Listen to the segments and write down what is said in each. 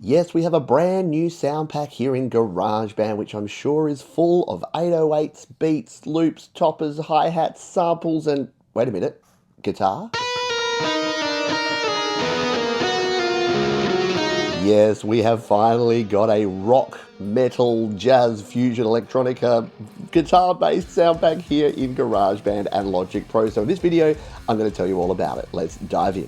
Yes, we have a brand new sound pack here in GarageBand, which I'm sure is full of 808s, beats, loops, toppers, hi-hats, samples, and, wait a minute, guitar? Yes, we have finally got a rock, metal, jazz, fusion, electronica, guitar-based sound pack here in GarageBand and Logic Pro. So in this video, I'm going to tell you all about it. Let's dive in.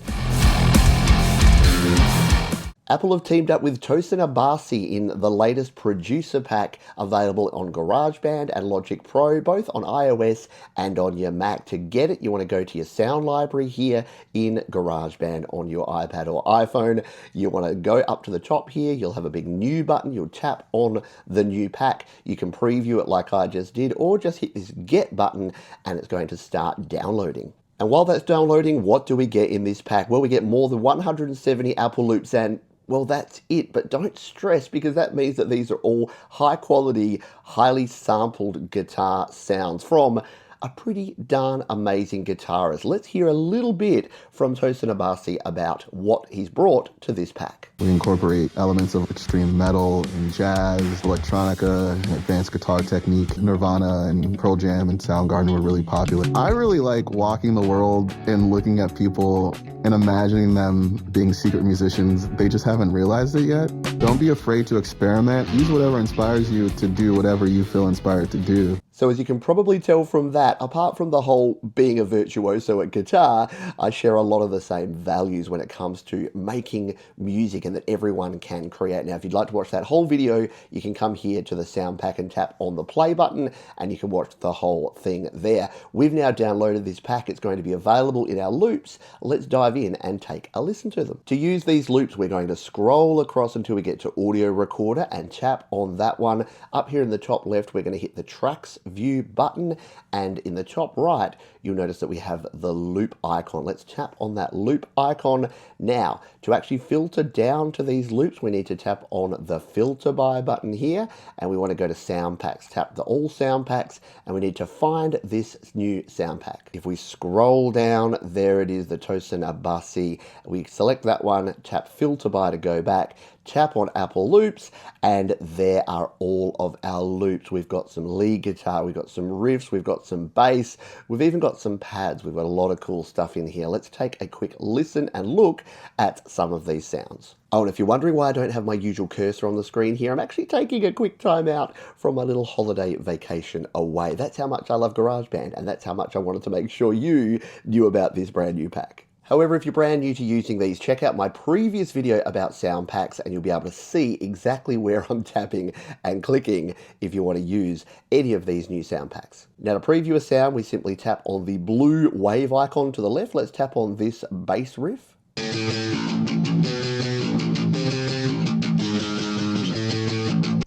Apple have teamed up with Tosin Abasi in the latest producer pack available on GarageBand and Logic Pro, both on iOS and on your Mac. To get it, you want to go to your sound library here in GarageBand on your iPad or iPhone. You want to go up to the top here. You'll have a big new button. You'll tap on the new pack. You can preview it like I just did, or just hit this get button and it's going to start downloading. And while that's downloading, what do we get in this pack? Well, we get more than 170 Apple loops, and well, that's it, but don't stress because that means that these are all high quality, highly sampled guitar sounds from a pretty darn amazing guitarist. Let's hear a little bit from Tosin Abasi about what he's brought to this pack. We incorporate elements of extreme metal and jazz, electronica, advanced guitar technique. Nirvana and Pearl Jam and Soundgarden were really popular. I really like walking the world and looking at people and imagining them being secret musicians. They just haven't realized it yet. Don't be afraid to experiment. Use whatever inspires you to do whatever you feel inspired to do. So as you can probably tell from that, apart from the whole being a virtuoso at guitar, I share a lot of the same values when it comes to making music and that everyone can create. Now, if you'd like to watch that whole video, you can come here to the sound pack and tap on the play button and you can watch the whole thing there. We've now downloaded this pack. It's going to be available in our loops. Let's dive in and take a listen to them. To use these loops, we're going to scroll across until we get to audio recorder and tap on that one. Up here in the top left, we're going to hit the tracks view button, and in the top right you'll notice that we have the loop icon. Let's tap on that loop icon. Now, to actually filter down to these loops, we need to tap on the filter by button here, and we want to go to sound packs. Tap the all sound packs, and we need to find this new sound pack. If we scroll down, there it is, the Tosin Abasi. We select that one, tap filter by to go back, tap on Apple loops, and there are all of our loops. We've got some lead guitar, we've got some riffs, we've got some bass, we've even got some pads. We've got a lot of cool stuff in here. Let's take a quick listen and look at some of these sounds. Oh, and if you're wondering why I don't have my usual cursor on the screen here, I'm actually taking a quick time out from my little holiday vacation away. That's how much I love GarageBand, and that's how much I wanted to make sure you knew about this brand new pack. However, if you're brand new to using these, check out my previous video about sound packs and you'll be able to see exactly where I'm tapping and clicking if you want to use any of these new sound packs. Now, to preview a sound, we simply tap on the blue wave icon to the left. Let's tap on this bass riff.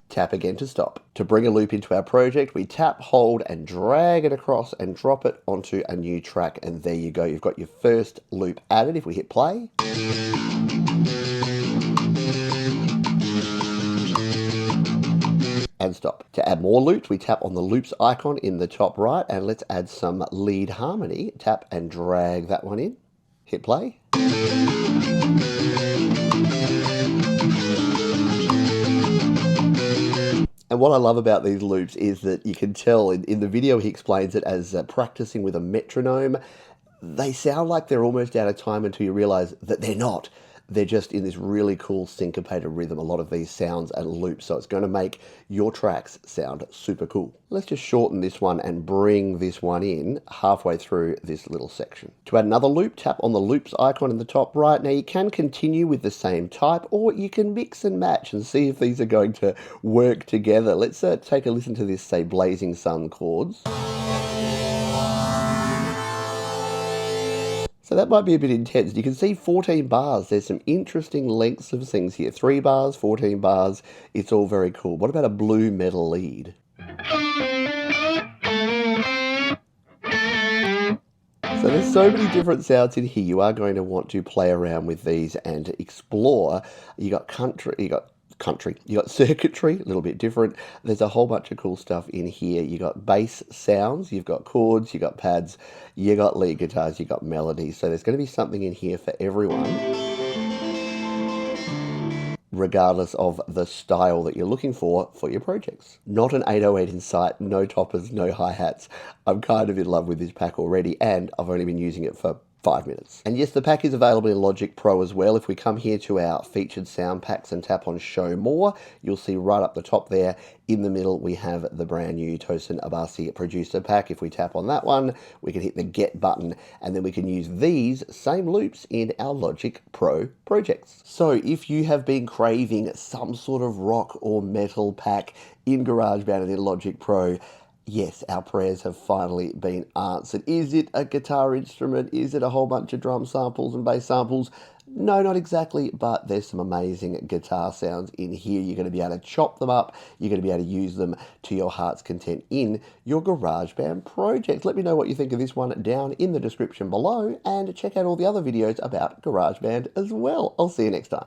Tap again to stop. To bring a loop into our project, we tap, hold, and drag it across and drop it onto a new track. And there you go. You've got your first loop added. If we hit play. And stop. To add more loops, we tap on the loops icon in the top right, and let's add some lead harmony. Tap and drag that one in. Hit play. And what I love about these loops is that you can tell in the video he explains it as practicing with a metronome. They sound like they're almost out of time until you realize that they're not. They're just in this really cool syncopated rhythm, a lot of these sounds and loops, so it's going to make your tracks sound super cool. Let's just shorten this one and bring this one in halfway through this little section. To add another loop, tap on the loops icon in the top right. Now you can continue with the same type, or you can mix and match and see if these are going to work together. Let's take a listen to this, say, Blazing Sun chords. So that might be a bit intense. You can see 14 bars. There's some interesting lengths of things here. 3 bars, 14 bars. It's all very cool. What about a blue metal lead? So there's so many different sounds in here. You are going to want to play around with these and explore. You got circuitry, a little bit different. There's a whole bunch of cool stuff in here. You got bass sounds, you've got chords, you got pads, you got lead guitars, you got melodies. So there's going to be something in here for everyone. regardless of the style that you're looking for your projects. Not an 808 in sight, no toppers, no hi-hats. I'm kind of in love with this pack already, and I've only been using it for 5 minutes. And yes, the pack is available in Logic Pro as well. If we come here to our featured sound packs and tap on show more, you'll see right up the top there, in the middle, we have the brand new Tosin Abasi producer pack. If we tap on that one, we can hit the get button, and then we can use these same loops in our Logic Pro projects. So if you have been craving some sort of rock or metal pack in GarageBand and in Logic Pro, yes, our prayers have finally been answered. Is it a guitar instrument? Is it a whole bunch of drum samples and bass samples? No, not exactly, but there's some amazing guitar sounds in here. You're going to be able to chop them up. You're going to be able to use them to your heart's content in your GarageBand project. Let me know what you think of this one down in the description below, and check out all the other videos about GarageBand as well. I'll see you next time.